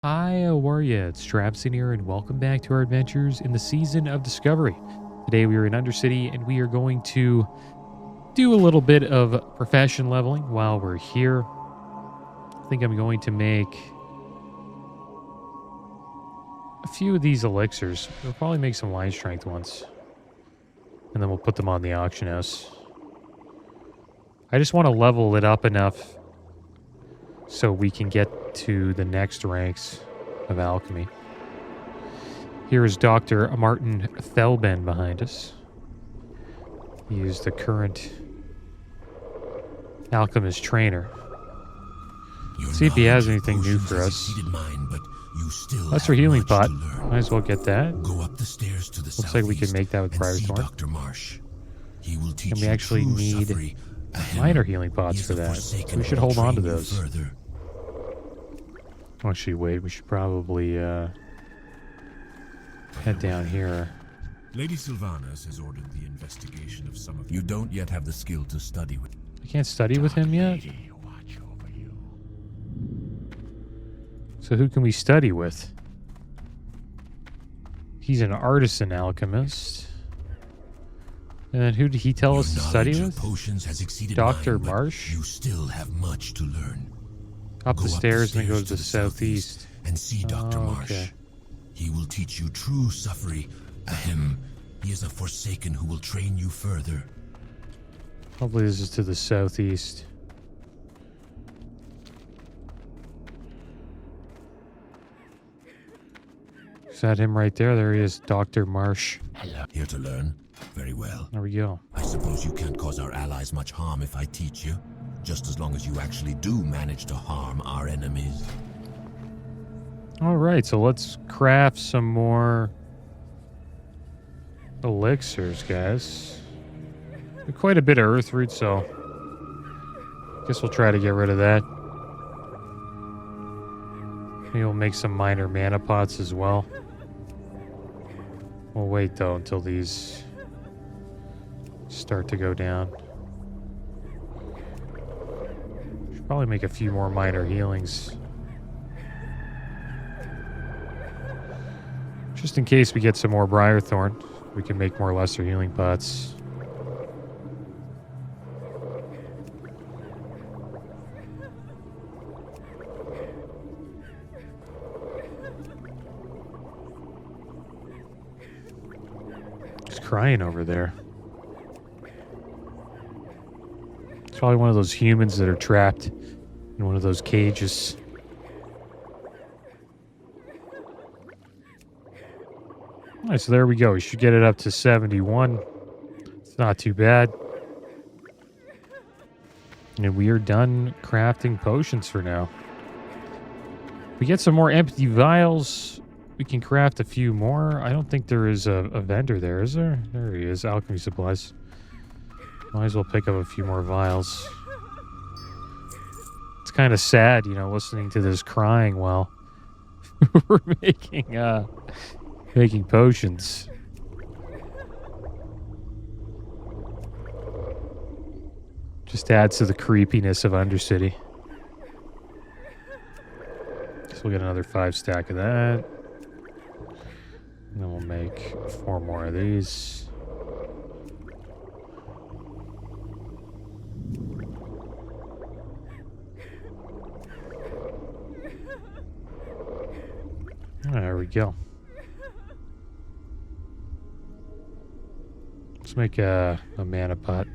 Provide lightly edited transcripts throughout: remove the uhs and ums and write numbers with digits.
Hi, how are ya? It's Traviseen here, and welcome back to our adventures in the Season of Discovery. Today we are in Undercity, and we are going to do a little bit of profession leveling while we're here. I think I'm going to make a few of these elixirs. We'll probably make some line strength ones, and then we'll put them on the auction house. I just want to level it up enough so we can get to the next ranks of alchemy. Here is Dr. Martin Felben behind us. He is the current alchemist trainer. See if he has anything new for us. Lesser healing pot. Might as well get that. Go up the stairs to the Looks like we can make that with Briarthorn. Dr. Marsh. He will teach And we actually need minor healing pots for that. We should hold on to those. Further. Actually, wait. We should probably head down here. Lady Sylvanas has ordered the investigation of some of you. You don't yet have the skill to study with. I can't study with him yet? So who can we study with? He's an artisan alchemist. And then who did he tell us to study with? Potions has exceeded Dr. mine, Marsh? You still have much to learn. Up the stairs and then go to the southeast. And see Dr. Marsh. Okay. He will teach you true suffering. Ahem. He is a forsaken who will train you further. Hopefully this is to the southeast. Is that him right there? There he is, Dr. Marsh. Hello. Here to learn? Very well. There we go. I suppose you can't cause our allies much harm if I teach you. Just as long as you actually do manage to harm our enemies. Alright, so let's craft some more elixirs, guys. Quite a bit of earth root, so guess we'll try to get rid of that. Maybe we'll make some minor mana pots as well. We'll wait though until these start to go down. Should probably make a few more minor healings. Just in case we get some more Briarthorn, we can make more lesser healing pots. He's crying over there. It's probably one of those humans that are trapped in one of those cages. Alright, so there we go. We should get it up to 71. It's not too bad. And we are done crafting potions for now. We get some more empty vials. We can craft a few more. I don't think there is a vendor there, is there? There he is. Alchemy supplies. Might as well pick up a few more vials. It's kind of sad, you know, listening to this crying while we're making potions. Just adds to the creepiness of Undercity. So we'll get another 5 stack of that. And then we'll make 4 more of these. There we go. Let's make a mana pot.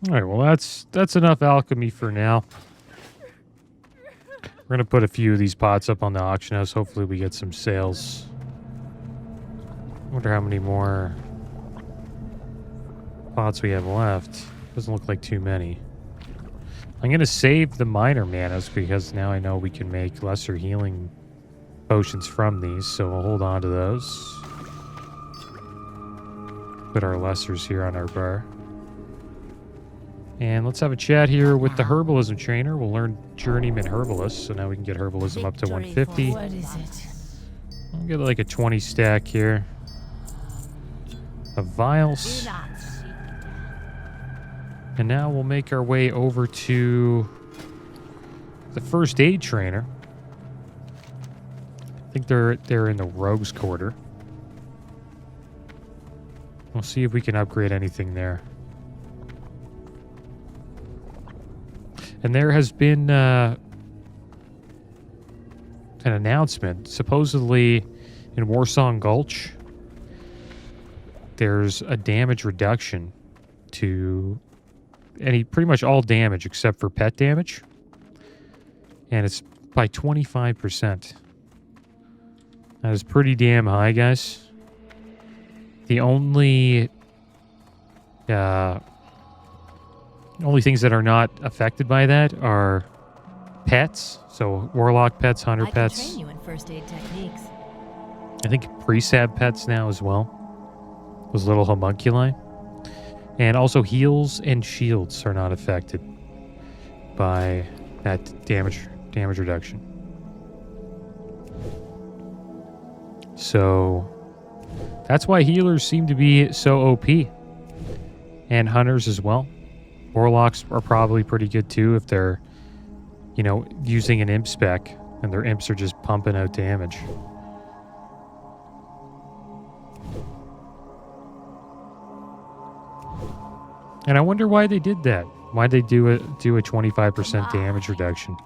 Alright, well that's enough alchemy for now. We're going to put a few of these pots up on the auction house. Hopefully we get some sales. I wonder how many more pots we have left. Doesn't look like too many. I'm going to save the minor manas because now I know we can make lesser healing potions from these. So we'll hold on to those. Put our lessers here on our bar. And let's have a chat here with the herbalism trainer. We'll learn journeyman herbalist, so now we can get herbalism up to 150. What is it? I'll get like a 20 stack here of vials. And now we'll make our way over to the first aid trainer. I think they're in the rogues quarter. We'll see if we can upgrade anything there. And there has been an announcement. Supposedly in Warsong Gulch, there's a damage reduction to pretty much all damage except for pet damage. And it's by 25%. That is pretty damn high, guys. The only things that are not affected by that are pets. So warlock pets, hunter pets. I can train you in first aid techniques. I think prefab pets now as well. Those little homunculi. And also heals and shields are not affected by that damage reduction. So that's why healers seem to be so OP. And hunters as well. Warlocks are probably pretty good too if they're, you know, using an imp spec and their imps are just pumping out damage. And I wonder why they did that. Why'd they do a 25% damage reduction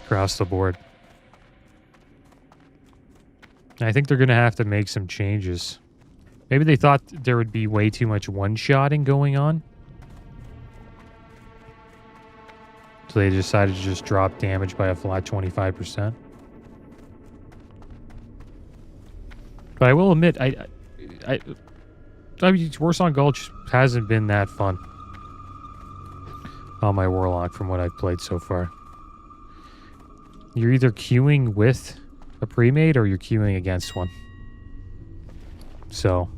across the board? I think they're going to have to make some changes. Maybe they thought there would be way too much one-shotting going on. So they decided to just drop damage by a flat 25%. But I will admit, I mean, Warsong Gulch hasn't been that fun on my Warlock from what I've played so far. You're either queuing with a pre-made or you're queuing against one. So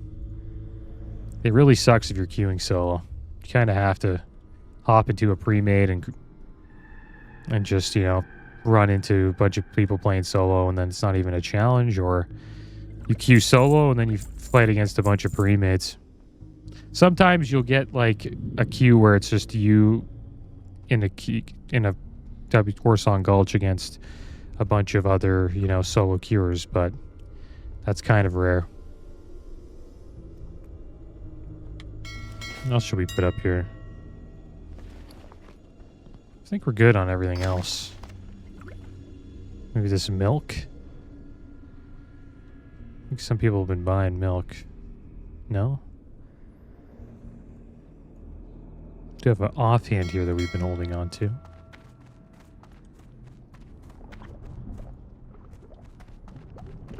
it really sucks if you're queuing solo. You kind of have to hop into a pre-made and just, you know, run into a bunch of people playing solo and then it's not even a challenge, or you queue solo and then you fight against a bunch of pre-mates. Sometimes you'll get like a queue where it's just you in a Warsong Gulch against a bunch of other, you know, solo queuers, but that's kind of rare. What else should we put up here? I think we're good on everything else. Maybe this milk? I think some people have been buying milk. No? Do have an offhand here that we've been holding on to.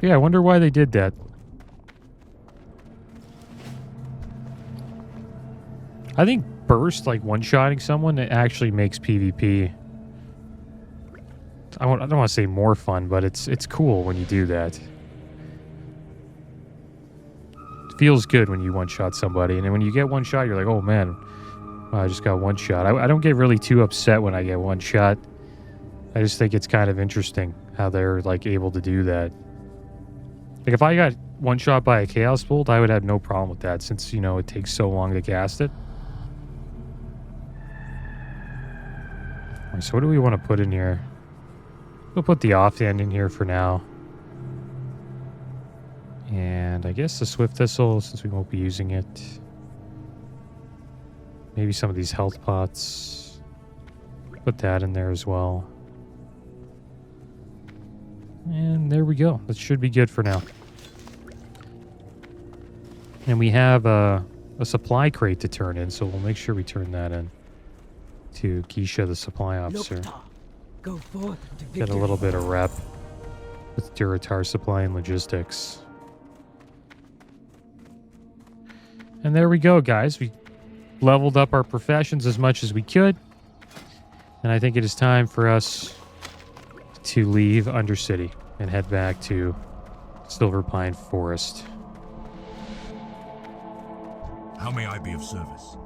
Yeah, I wonder why they did that. I think burst, like one-shotting someone, it actually makes PvP. I don't want to say more fun, but it's cool when you do that. It feels good when you one-shot somebody, and then when you get one shot, you're like, oh man, I just got one shot. I don't get really too upset when I get one shot. I just think it's kind of interesting how they're like able to do that. Like if I got one shot by a Chaos Bolt, I would have no problem with that since, you know, it takes so long to cast it. Alright, so what do we want to put in here? We'll put the offhand in here for now. And I guess the Swift Thistle, since we won't be using it. Maybe some of these health pots. Put that in there as well. And there we go. That should be good for now. And we have a supply crate to turn in, so we'll make sure we turn that in to Keisha, the supply officer. Go forth to Get a little bit of rep with Duratar Supply and Logistics. And there we go, guys. We leveled up our professions as much as we could. And I think it is time for us to leave Undercity and head back to Silver Pine Forest. How may I be of service?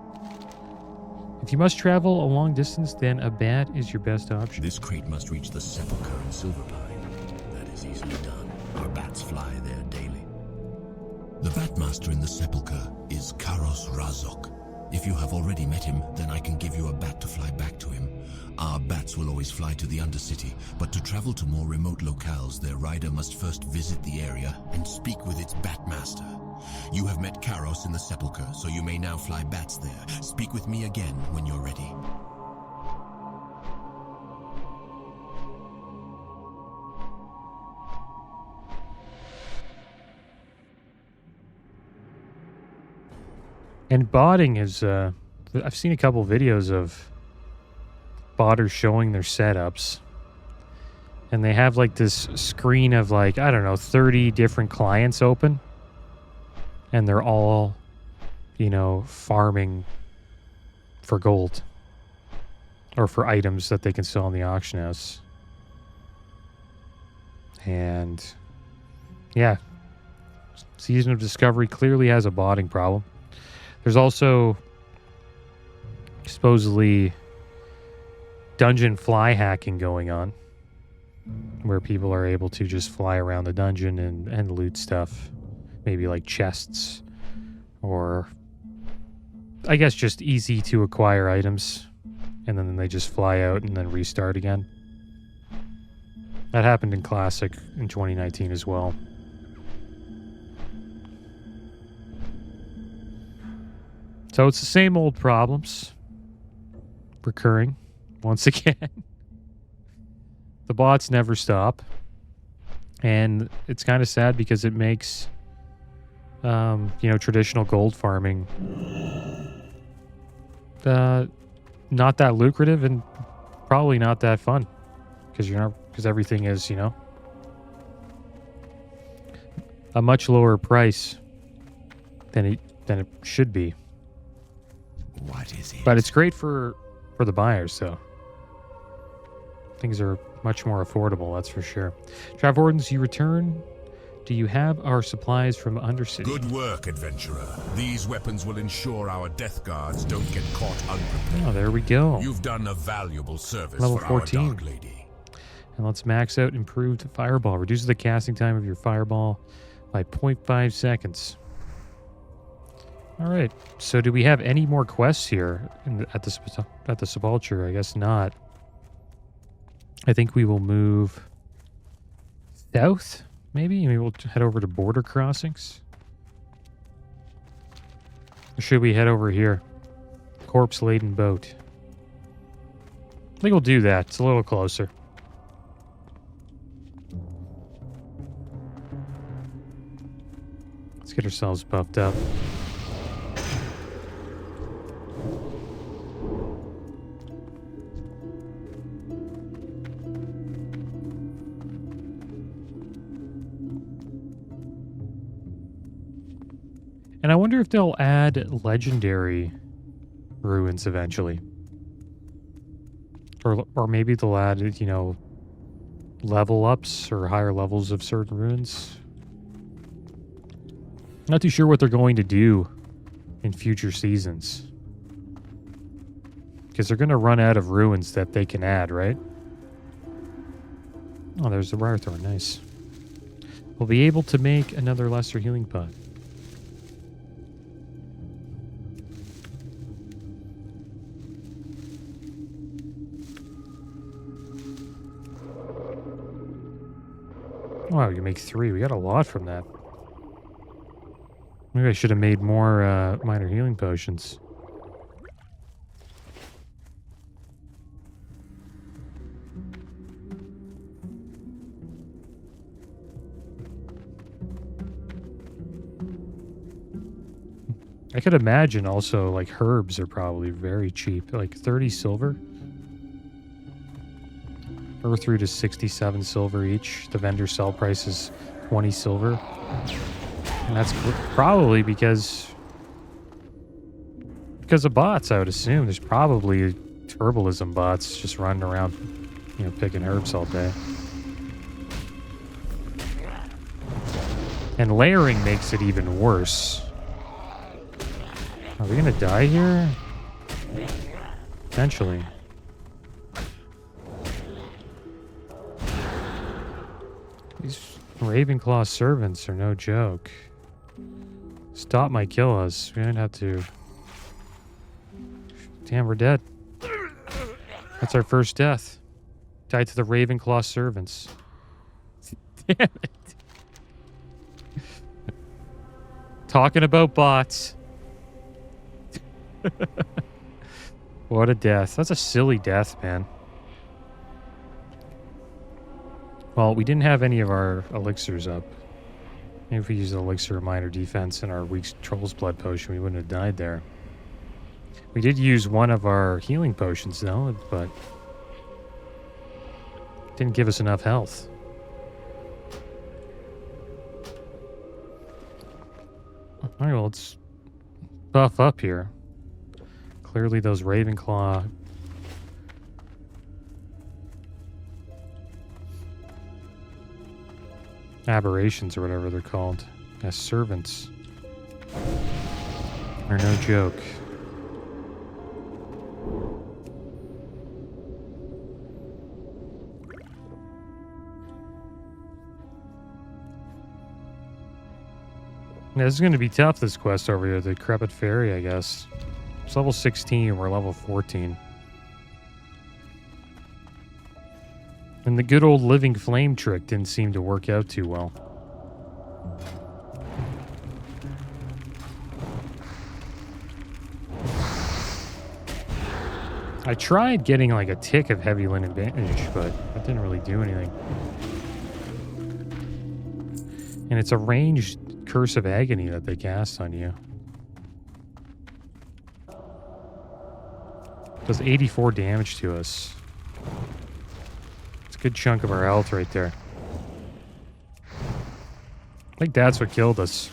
If you must travel a long distance, then a bat is your best option. This crate must reach the Sepulchre in Silverpine. That is easily done. Our bats fly there daily. The Batmaster in the Sepulchre is Karos Razok. If you have already met him, then I can give you a bat to fly back to him. Our bats will always fly to the Undercity, but to travel to more remote locales, their rider must first visit the area and speak with its Batmaster. You have met Karos in the Sepulchre, so you may now fly bats there. Speak with me again when you're ready. And botting is, I've seen a couple videos of botters showing their setups. And they have like this screen of like, I don't know, 30 different clients open. And they're all, you know, farming for gold. Or for items that they can sell in the auction house. And yeah, Season of Discovery clearly has a botting problem. There's also supposedly dungeon fly hacking going on, where people are able to just fly around the dungeon and loot stuff. Maybe like chests, or I guess just easy to acquire items, and then they just fly out and then restart again. That happened in Classic in 2019 as well. So it's the same old problems recurring once again. The bots never stop. And it's kind of sad because it makes, you know, traditional gold farming not that lucrative and probably not that fun. Because everything is, you know, a much lower price than it should be. What is it? But it's great for the buyers, though. Things are much more affordable, that's for sure. Travordens, you return. Do you have our supplies from Undercity? Good work, adventurer. These weapons will ensure our death guards don't get caught unprepared. Oh, there we go. You've done a valuable service Level for 14. our Dark Lady. And let's max out improved fireball. Reduces the casting time of your fireball by 0.5 seconds. All right. So do we have any more quests here at the Sepulchre? I guess not. I think we will move south, maybe? Maybe we'll head over to border crossings. Or should we head over here? Corpse-laden boat. I think we'll do that. It's a little closer. Let's get ourselves buffed up. And I wonder if they'll add legendary ruins eventually. Or maybe they'll add, you know, level ups or higher levels of certain ruins. Not too sure what they're going to do in future seasons. Because they're going to run out of ruins that they can add, right? Oh, there's the Briarthorn. Nice. We'll be able to make another lesser healing pot. Wow, you make 3. We got a lot from that. Maybe I should have made more minor healing potions. I could imagine also, like, herbs are probably very cheap. Like 30 silver. Earthroot is 67 silver each. The vendor sell price is 20 silver. And that's probably because of bots, I would assume. There's probably herbalism bots just running around, you know, picking herbs all day. And layering makes it even worse. Are we gonna die here? Potentially. These Ravenclaw servants are no joke. Stop might kill us. We might have to... Damn, we're dead. That's our first death. Died to the Ravenclaw servants. Damn it. Talking about bots. What a death. That's a silly death, man. Well, we didn't have any of our elixirs up. Maybe if we used an elixir of minor defense and our weak troll's blood potion, we wouldn't have died there. We did use one of our healing potions, though, but didn't give us enough health. Alright, well, let's buff up here. Clearly those Ravenclaw aberrations or whatever they're called as servants are no joke. Yeah, this is going to be tough, this quest over here, the Decrepit Fairy, I guess. It's level 16, we're level 14. And the good old living flame trick didn't seem to work out too well. I tried getting like a tick of heavy linen bandage, but that didn't really do anything. And it's a ranged Curse of Agony that they cast on you. Does 84 damage to us. It's a good chunk of our health right there. I think that's what killed us.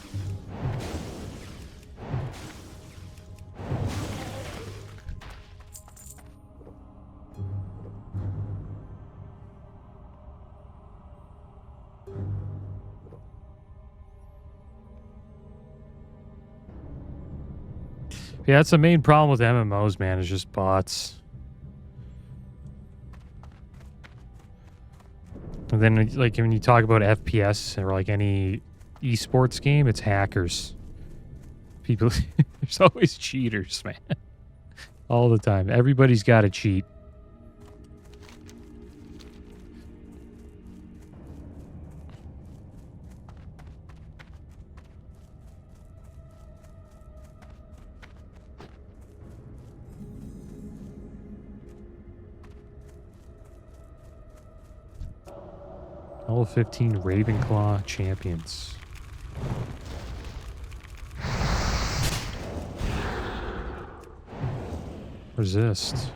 Yeah, that's the main problem with MMOs, man, is just bots. And then, like, when you talk about FPS or, like, any esports game, it's hackers. People, there's always cheaters, man. All the time. Everybody's got to cheat. Level 15 Ravenclaw champions. Resist.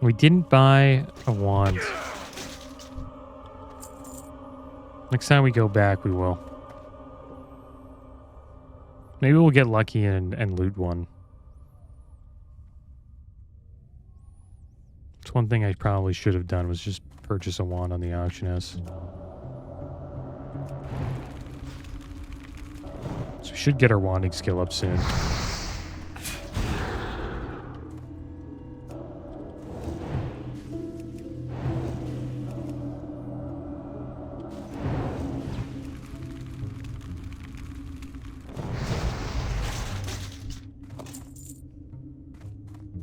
We didn't buy a wand. Next time we go back, we will. Maybe we'll get lucky and loot one. It's one thing I probably should have done was just purchase a wand on the auction house. So we should get our wanding skill up soon.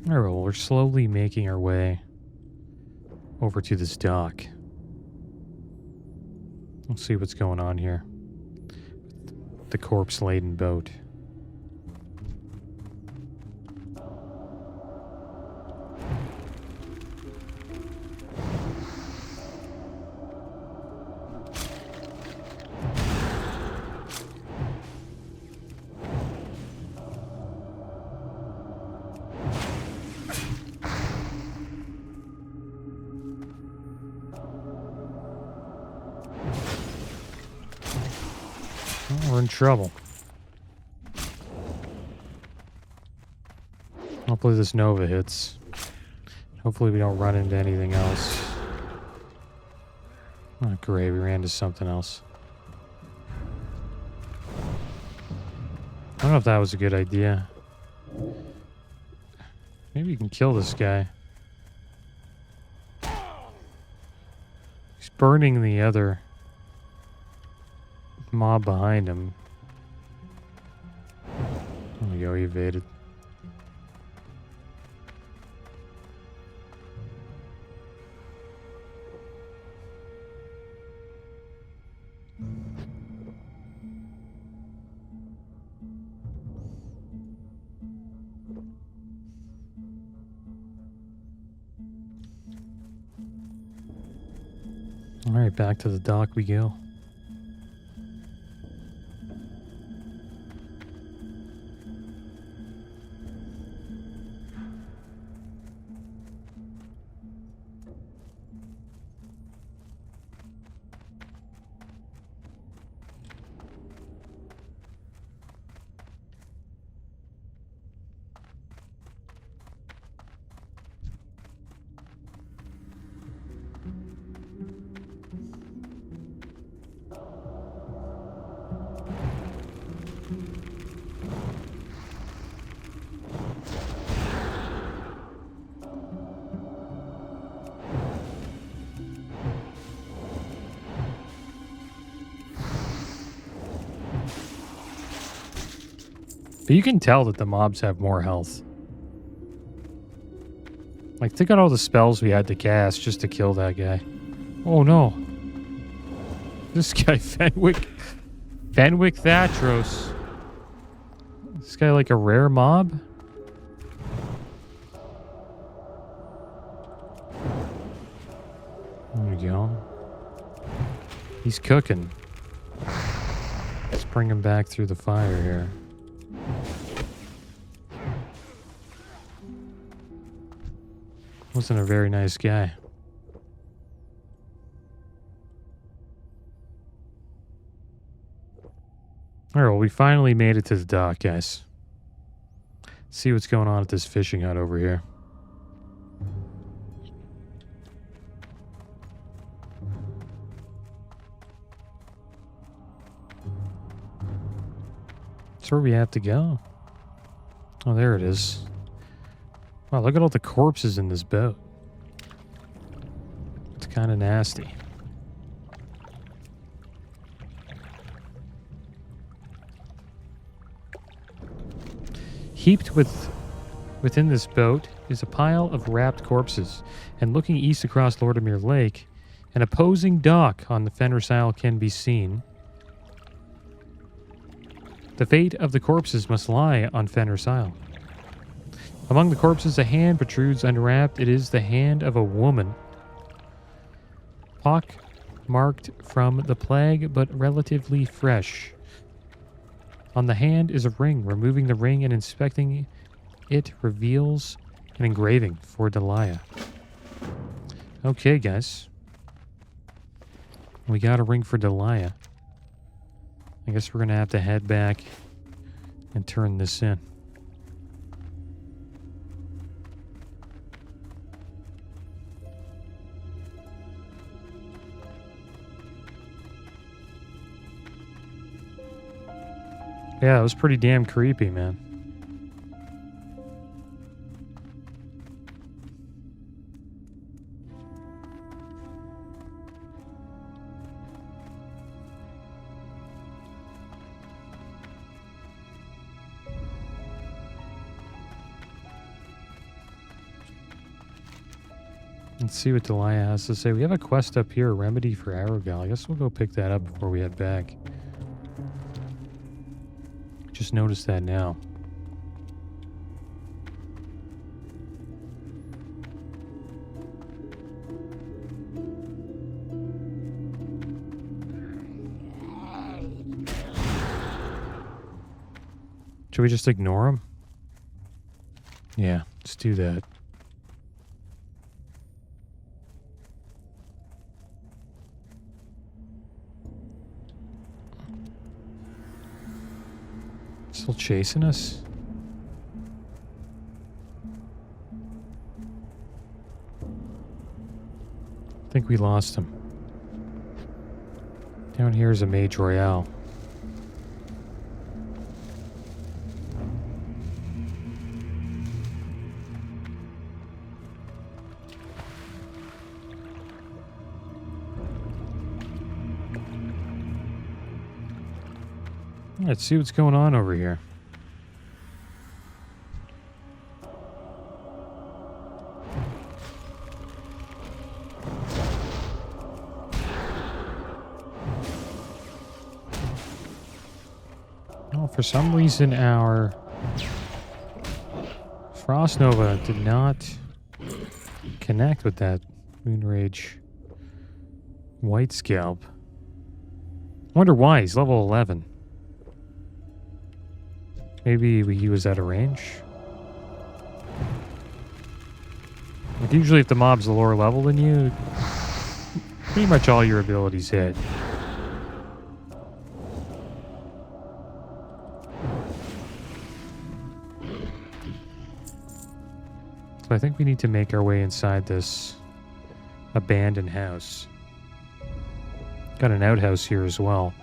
Alright, well, we're slowly making our way over to this dock. Let's see what's going on here. The corpse-laden boat. Well, we're in trouble. Hopefully this Nova hits. Hopefully we don't run into anything else. Oh, great. We ran into something else. I don't know if that was a good idea. Maybe you can kill this guy. He's burning the other mob behind him. There we go, he evaded. All right, back to the dock we go. But you can tell that the mobs have more health. Like, think of all the spells we had to cast just to kill that guy. Oh no. This guy, Fenwick Thatros. This guy like a rare mob? There we go. He's cooking. Let's bring him back through the fire here. Wasn't a very nice guy. Alright, well, we finally made it to the dock, guys. See what's going on at this fishing hut over here. That's where we have to go. Oh, there it is. Wow, look at all the corpses in this boat. It's kind of nasty. Heaped within this boat is a pile of wrapped corpses, and looking east across Lordamere Lake, an opposing dock on the Fenris Isle can be seen. The fate of the corpses must lie on Fenris Isle. Among the corpses, a hand protrudes unwrapped. It is the hand of a woman. Pock marked from the plague, but relatively fresh. On the hand is a ring. Removing the ring and inspecting it reveals an engraving for Delia. Okay, guys. We got a ring for Delia. I guess we're going to have to head back and turn this in. Yeah, it was pretty damn creepy, man. Let's see what Delia has to say. We have a quest up here, a remedy for Arrogal. I guess we'll go pick that up before we head back. Just noticed that now. Should we just ignore him? Yeah, let's do that. Still chasing us? I think we lost him. Down here is a Mage Royale. Let's see what's going on over here. Oh, for some reason our Frost Nova did not connect with that Moonrage White Scalp. I wonder why. He's level 11. Maybe he was at a range. Like usually if the mob's a lower level than you, pretty much all your abilities hit. So I think we need to make our way inside this abandoned house. Got an outhouse here as well.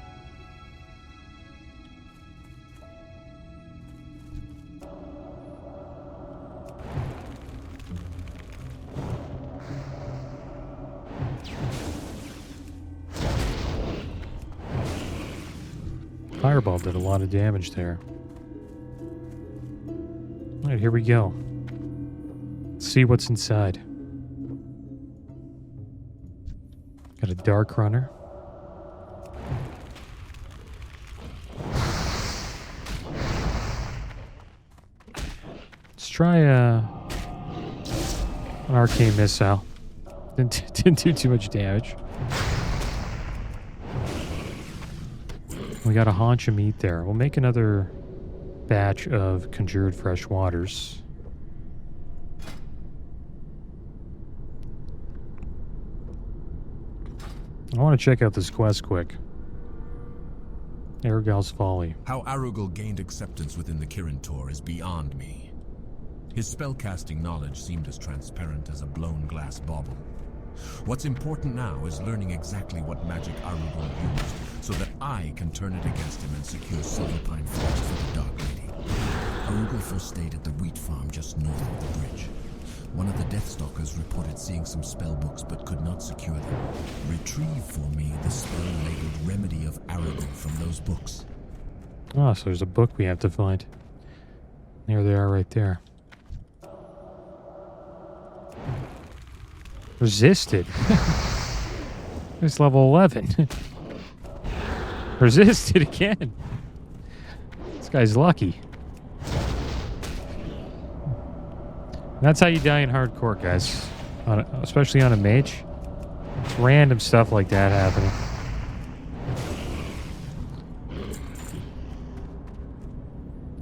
Fireball did a lot of damage there. Alright, here we go. Let's see what's inside. Got a Dark Runner. Let's try an Arcane Missile. Didn't do too much damage. We got a haunch of meat there. We'll make another batch of Conjured Fresh Waters. I want to check out this quest quick. Aragal's Folly. How Arugul gained acceptance within the Kirin Tor is beyond me. His spellcasting knowledge seemed as transparent as a blown glass bauble. What's important now is learning exactly what magic Arugul used, so that I can turn it against him and secure Silverpine Forest for the Dark Lady. Arugul first stayed at the wheat farm just north of the bridge. One of the Deathstalkers reported seeing some spell books but could not secure them. Retrieve for me the spell-labeled Remedy of Arugul from those books. Oh, so there's a book we have to find. There they are right there. Resisted. It's level 11. Resisted again. This guy's lucky. That's how you die in hardcore, guys. Especially on a mage. It's random stuff like that happening.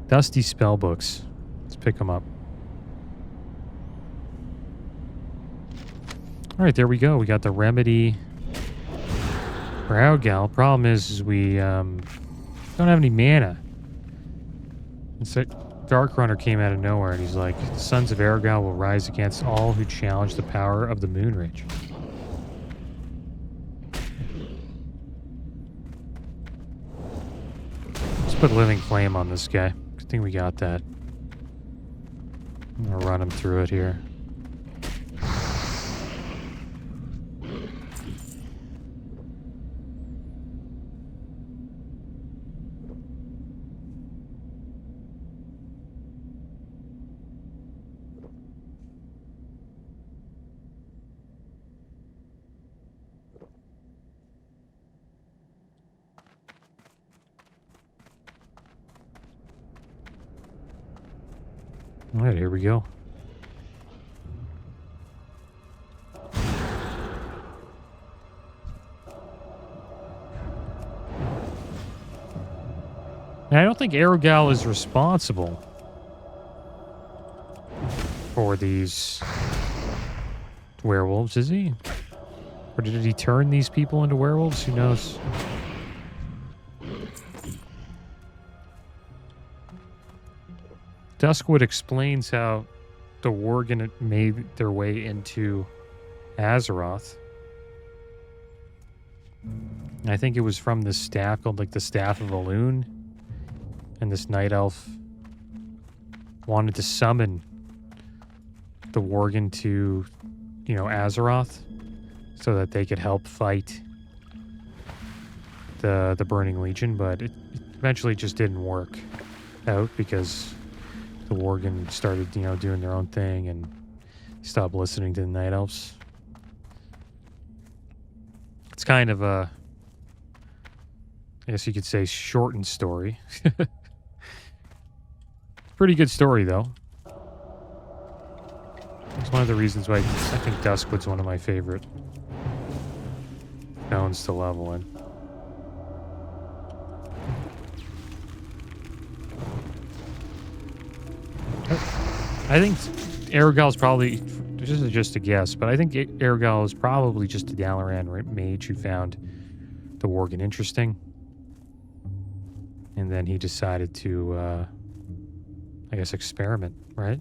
Dusty spellbooks. Let's pick them up. Alright, there we go. We got the remedy for Aragal. Problem is we don't have any mana. It's like Dark Runner came out of nowhere and he's like, the sons of Aragal will rise against all who challenge the power of the Moonrage. Let's put Living Flame on this guy. Good thing we got that. I'm gonna run him through it here. All right, here we go. And I don't think Aragal is responsible for these werewolves, is he? Or did he turn these people into werewolves? Who knows? Duskwood explains how the Worgen made their way into Azeroth. I think it was from this staff called like the Staff of Elune. And this night elf wanted to summon the Worgen to, you know, Azeroth so that they could help fight the Burning Legion, but it eventually just didn't work out because the Worgen started, you know, doing their own thing and stopped listening to the night elves. It's kind of a, I guess you could say, shortened story. Pretty good story, though. It's one of the reasons why I think Duskwood's one of my favorite stones to level in. I think Aerogal's probably, this is just a guess, but I think Aerogal is probably just a Dalaran mage who found the Worgen interesting. And then he decided to, I guess, experiment, right?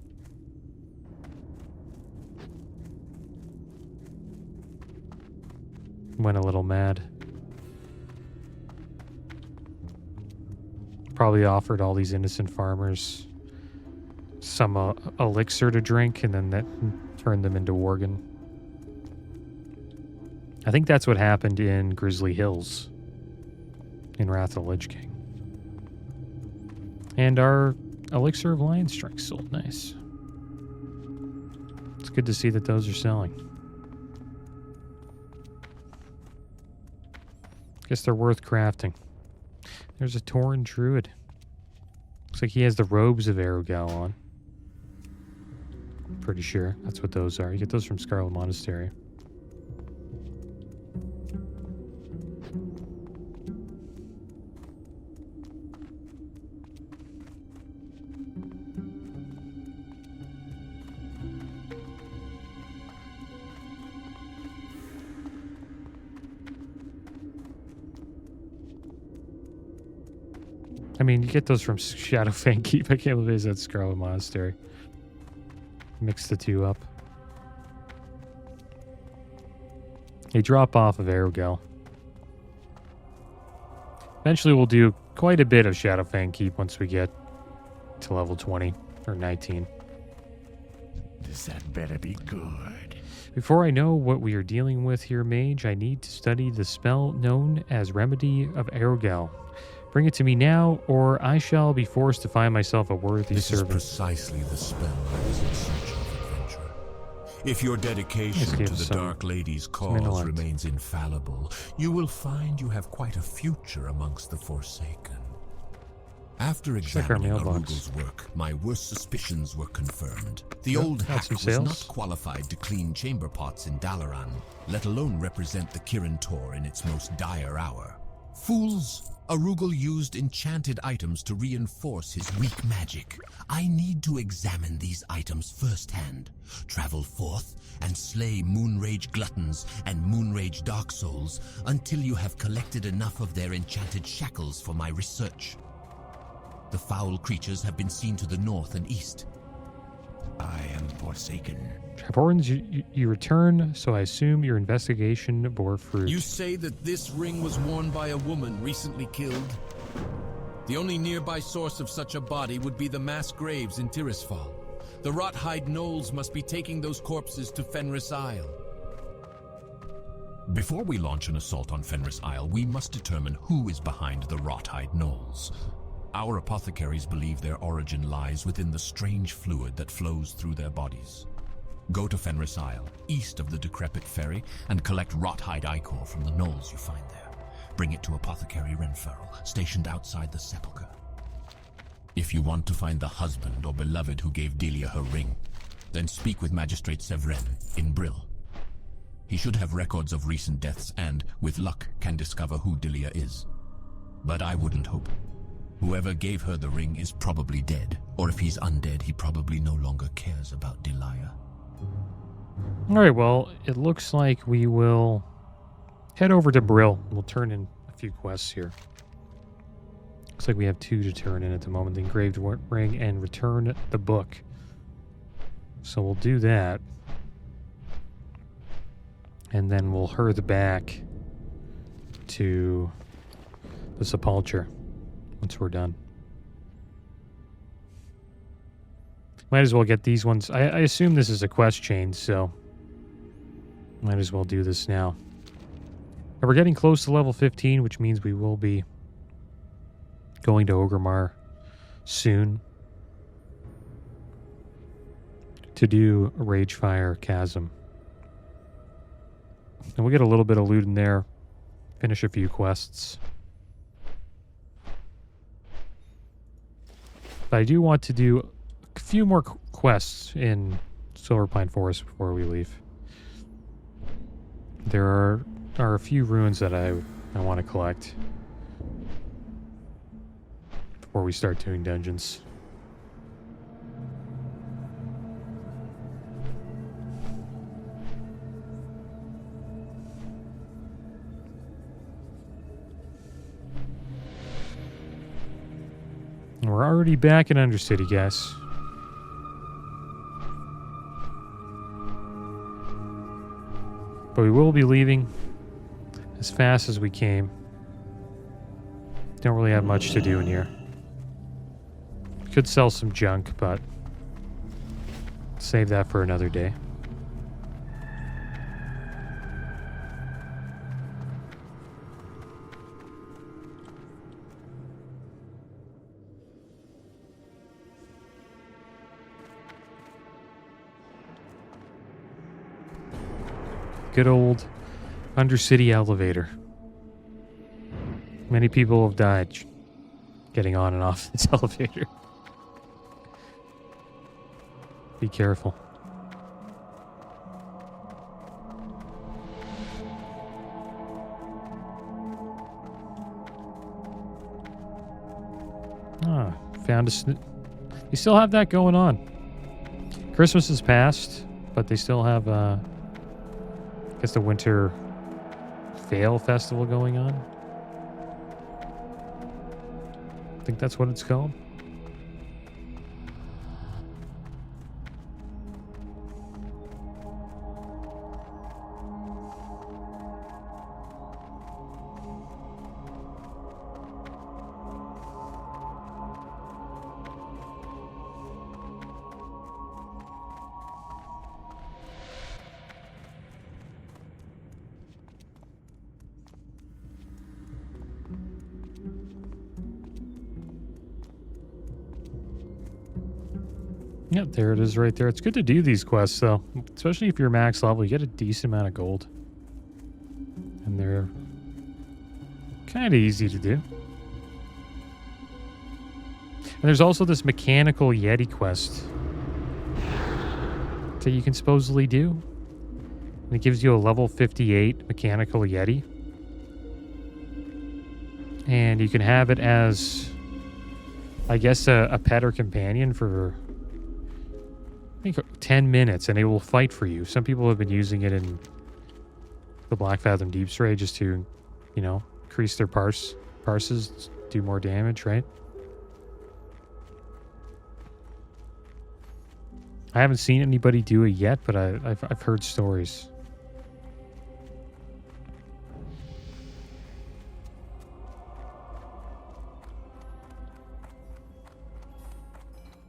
Went a little mad. Probably offered all these innocent farmers some elixir to drink, and then that turned them into Worgen. I think that's what happened in Grizzly Hills in Wrath of the Lich King. And our elixir of lion strength sold nice. It's good to see that those are selling. Guess they're worth crafting. There's a Tauren Druid. Looks like he has the robes of Aerogal on. Pretty sure that's what those are. You get those from Scarlet Monastery. I mean, you get those from Shadowfang Keep. I can't believe it's at Scarlet Monastery. Mix the two up. They drop off of Aerogal. Eventually we'll do quite a bit of Shadowfang Keep once we get to level 20 or 19. That better be good. Before I know what we are dealing with here, Mage, I need to study the spell known as Remedy of Aerogal. Bring it to me now, or I shall be forced to find myself a worthy servant. This is precisely the spell I was in search of, adventurer. If your dedication to the Dark Lady's cause remains infallible, you will find you have quite a future amongst the Forsaken. After examining Arugel's work, my worst suspicions were confirmed. The old hack was not qualified to clean chamber pots in Dalaran, let alone represent the Kirin Tor in its most dire hour. Fools! Arugel used enchanted items to reinforce his weak magic. I need to examine these items firsthand, travel forth, and slay Moonrage Gluttons and Moonrage Dark Souls until you have collected enough of their enchanted shackles for my research. The foul creatures have been seen to the north and east. I am Forsaken. Travorans, you return, so I assume your investigation bore fruit. You say that this ring was worn by a woman recently killed? The only nearby source of such a body would be the mass graves in Tirisfal. The Rothide Knolls must be taking those corpses to Fenris Isle. Before we launch an assault on Fenris Isle, we must determine who is behind the Rothide Knolls. Our apothecaries believe their origin lies within the strange fluid that flows through their bodies. Go to Fenris Isle, east of the decrepit ferry, and collect Rothide ichor from the knolls you find there. Bring it to Apothecary Renferrel, stationed outside the sepulchre. If you want to find the husband or beloved who gave Delia her ring, then speak with Magistrate Sevren in Brill. He should have records of recent deaths and, with luck, can discover who Delia is. But I wouldn't hope. Whoever gave her the ring is probably dead, or if he's undead, he probably no longer cares about Delia. Alright, well, it looks like we will head over to Brill. We'll turn in a few quests here. Looks like we have 2 to turn in at the moment. The engraved ring and return the book. So we'll do that. And then we'll herd back to the sepulcher once we're done. Might as well get these ones. I assume this is a quest chain, so might as well do this now. And we're getting close to level 15, which means we will be going to Orgrimmar soon to do Ragefire Chasm. And we'll get a little bit of loot in there, finish a few quests. But I do want to do a few more quests in Silverpine Forest before we leave. There are a few runes that I want to collect before we start doing dungeons. And we're already back in Undercity, guys. But we will be leaving as fast as we came. Don't really have much to do in here. Could sell some junk, but save that for another day. Good old Undercity elevator. Many people have died getting on and off this elevator. Be careful. Ah, found a they still have that going on. Christmas is past, but they still have I guess the Winter Fail Festival going on. I think that's what it's called. Yep, there it is right there. It's good to do these quests, though. Especially if you're max level, you get a decent amount of gold. And they're kind of easy to do. And there's also this mechanical Yeti quest that you can supposedly do. And it gives you a level 58 mechanical Yeti. And you can have it as, I guess, a pet or companion for, I think, 10 minutes, and it will fight for you. Some people have been using it in the Blackfathom Deep Raid just to, you know, increase their parses, do more damage, right? I haven't seen anybody do it yet, but I've heard stories.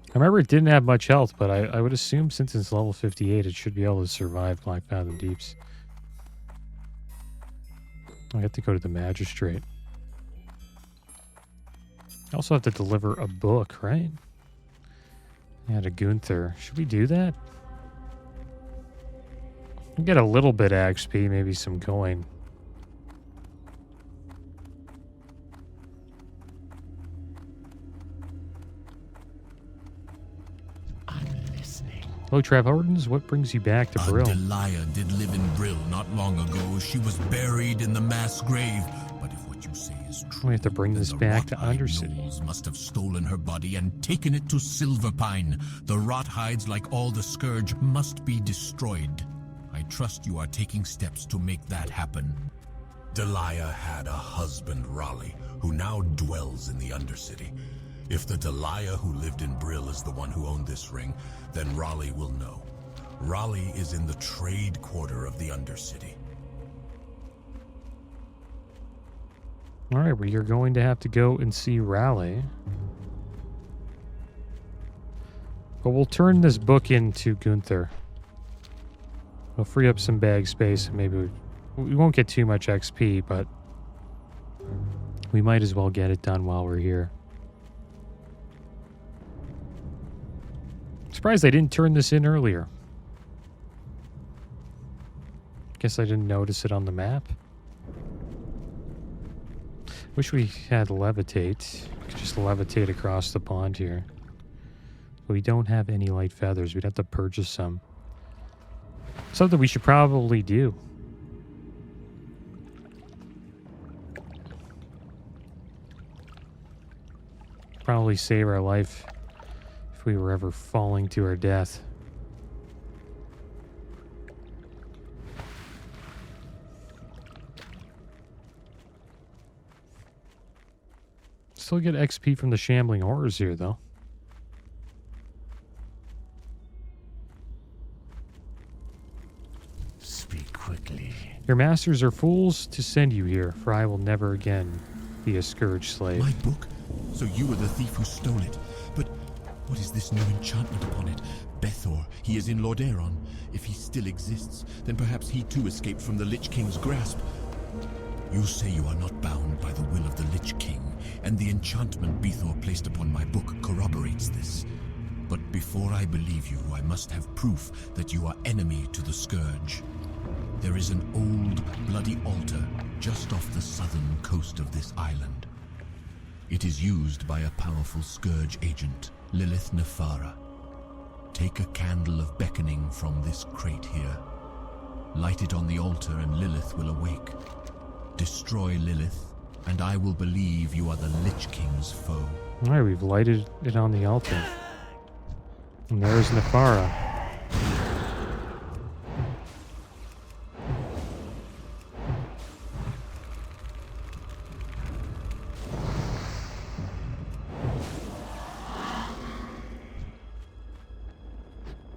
I remember it didn't have much health, but I would assume since it's level 58, it should be able to survive Blackfathom Deeps. I have to go to the Magistrate. I also have to deliver a book, right? Yeah, to Gunther. Should we do that? We'll get a little bit of XP, maybe some coin. Hello, Trav Hordens. What brings you back to Brill? Delia did live in Brill not long ago. She was buried in the mass grave. But if what you say is true, we have to bring this back to Undercity. Gnolls must have stolen her body and taken it to Silverpine. The rot hides, like all the Scourge, must be destroyed. I trust you are taking steps to make that happen. Delia had a husband, Raleigh, who now dwells in the Undercity. If the Delia who lived in Brill is the one who owned this ring, then Raleigh will know. Raleigh is in the trade quarter of the Undercity. Alright, well, you're going to have to go and see Raleigh. But we'll turn this book into Gunther. We'll free up some bag space. Maybe we won't get too much XP, but we might as well get it done while we're here. Surprised I didn't turn this in earlier. Guess I didn't notice it on the map. Wish we had levitate. Could just levitate across the pond here. But we don't have any light feathers. We'd have to purchase some. Something we should probably do. Probably save our life if we were ever falling to our death. Still get XP from the shambling horrors here, though. Speak quickly. Your masters are fools to send you here, for I will never again be a scourge slave. My book? So you were the thief who stole it. But what is this new enchantment upon it? Bethor, he is in Lordaeron. If he still exists, then perhaps he too escaped from the Lich King's grasp. You say you are not bound by the will of the Lich King, and the enchantment Bethor placed upon my book corroborates this. But before I believe you, I must have proof that you are enemy to the Scourge. There is an old, bloody altar just off the southern coast of this island. It is used by a powerful Scourge agent, Lilith Nefara. Take a candle of beckoning from this crate here. Light it on the altar and Lilith will awake. Destroy Lilith, and I will believe you are the Lich King's foe. Alright, we've lighted it on the altar. And there's Nefara.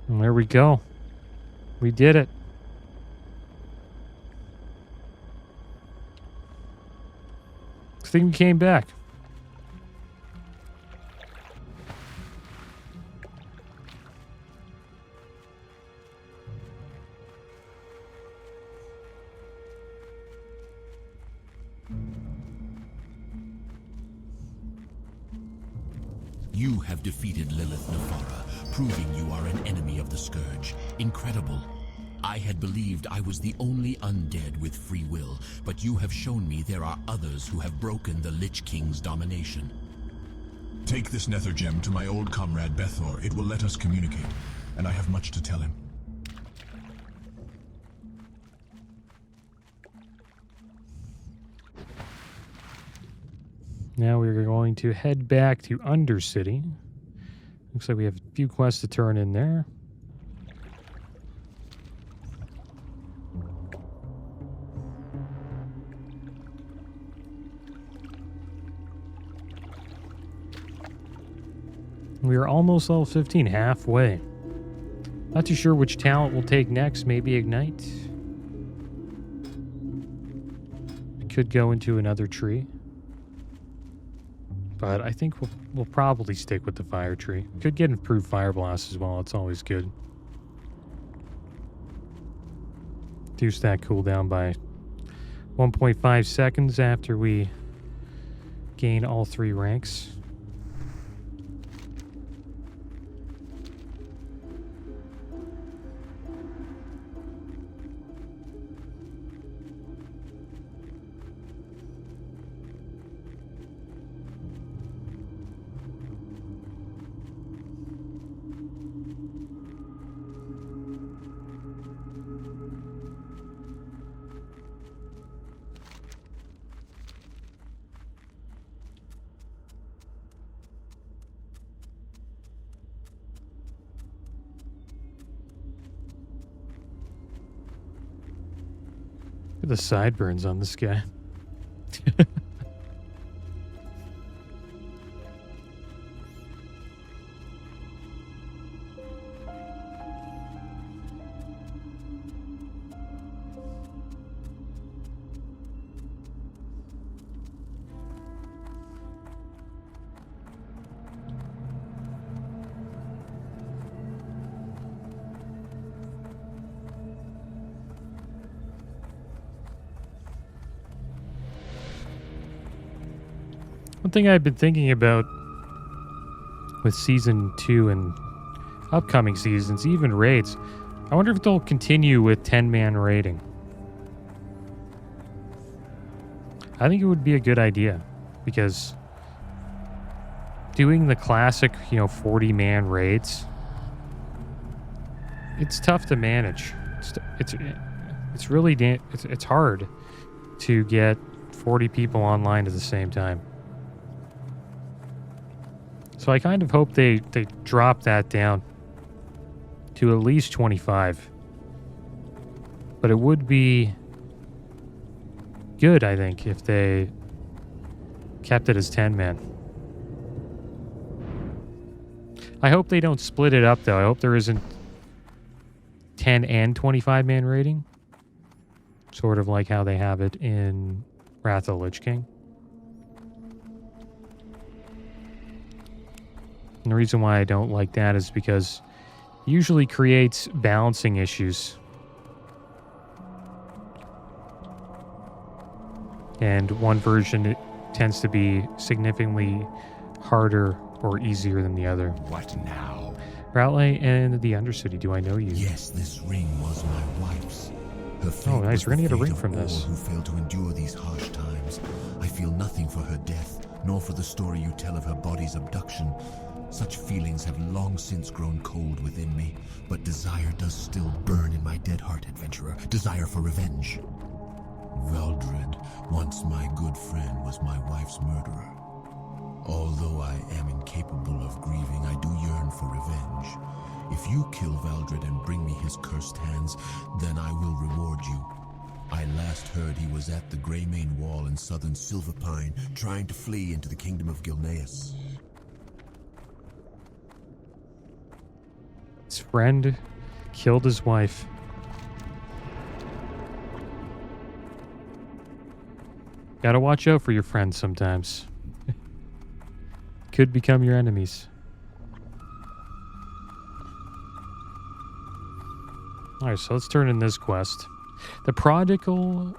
And there we go. We did it. I think we came back. You have defeated Lilith Nefara, proving you are an enemy of the Scourge. Incredible. I had believed I was the only undead with free will, but you have shown me there are others who have broken the Lich King's domination. Take this nether gem to my old comrade Bethor. It will let us communicate, and I have much to tell him. Now we're going to head back to Undercity. Looks like we have a few quests to turn in there. We are almost level 15, halfway. Not too sure which talent we'll take next. Maybe Ignite. We could go into another tree. But I think we'll probably stick with the fire tree. Could get improved fire blast as well. It's always good. Reduce that cooldown by 1.5 seconds after we gain all 3 ranks. The sideburns on this guy. One thing I've been thinking about with Season 2 and upcoming seasons, even raids, I wonder if they'll continue with 10-man raiding. I think it would be a good idea, because doing the classic, 40-man raids, it's tough to manage. It's really it's hard to get 40 people online at the same time. So I kind of hope they drop that down to at least 25. But it would be good, I think, if they kept it as 10-man. I hope they don't split it up, though. I hope there isn't 10 and 25-man raiding. Sort of like how they have it in Wrath of the Lich King. And the reason why I don't like that is because it usually creates balancing issues. And one version, it tends to be significantly harder or easier than the other. What now? Ratley and the Undercity, do I know you? Yes, this ring was my wife's. Her fate Oh, nice. was We're gonna the get a fate ring of from all this. who failed to endure these harsh times. I feel nothing for her death, nor for the story you tell of her body's abduction. Such feelings have long since grown cold within me, but desire does still burn in my dead heart, adventurer. Desire for revenge. Valdred, once my good friend, was my wife's murderer. Although I am incapable of grieving, I do yearn for revenge. If you kill Valdred and bring me his cursed hands, then I will reward you. I last heard he was at the Greymane Wall in southern Silverpine, trying to flee into the kingdom of Gilneas. His friend killed his wife. Gotta watch out for your friends sometimes. Could become your enemies. Alright, so let's turn in this quest. The Prodigal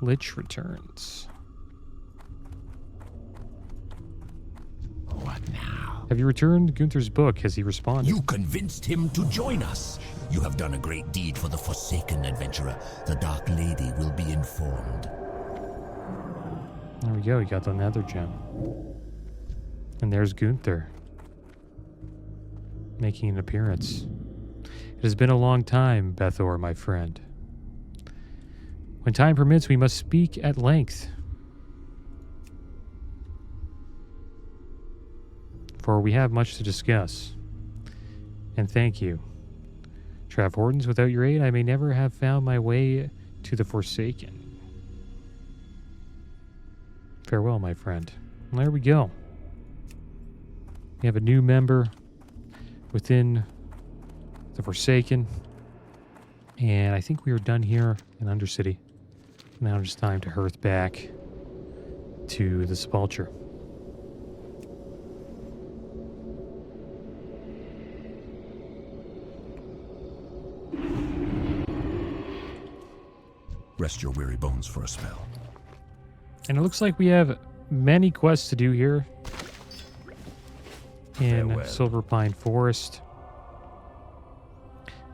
Lich returns. What now? Have you returned Gunther's book? Has he responded? You convinced him to join us. You have done a great deed for the Forsaken, adventurer. The Dark Lady will be informed. There we go, you got the nether gem. And there's Gunther, making an appearance. It has been a long time, Bethor, my friend. When time permits, we must speak at length. For we have much to discuss. And thank you. Trav Hortons, without your aid, I may never have found my way to the Forsaken. Farewell, my friend. And there we go. We have a new member within the Forsaken. And I think we are done here in Undercity. Now it's time to hearth back to the Sepulchre. Rest your weary bones for a spell. And it looks like we have many quests to do here in Farewell. Silverpine Forest.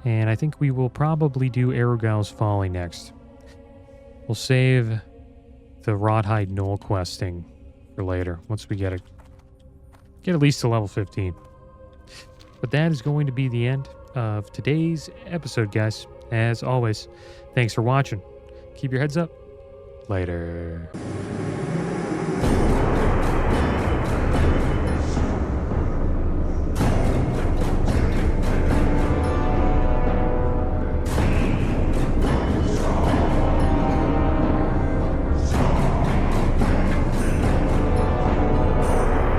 And I think we will probably do Arugyl's Folly next. We'll save the Rodhide Knoll questing for later, once we get at least to level 15. But that is going to be the end of today's episode, guys. As always, thanks for watching. Keep your heads up. Later.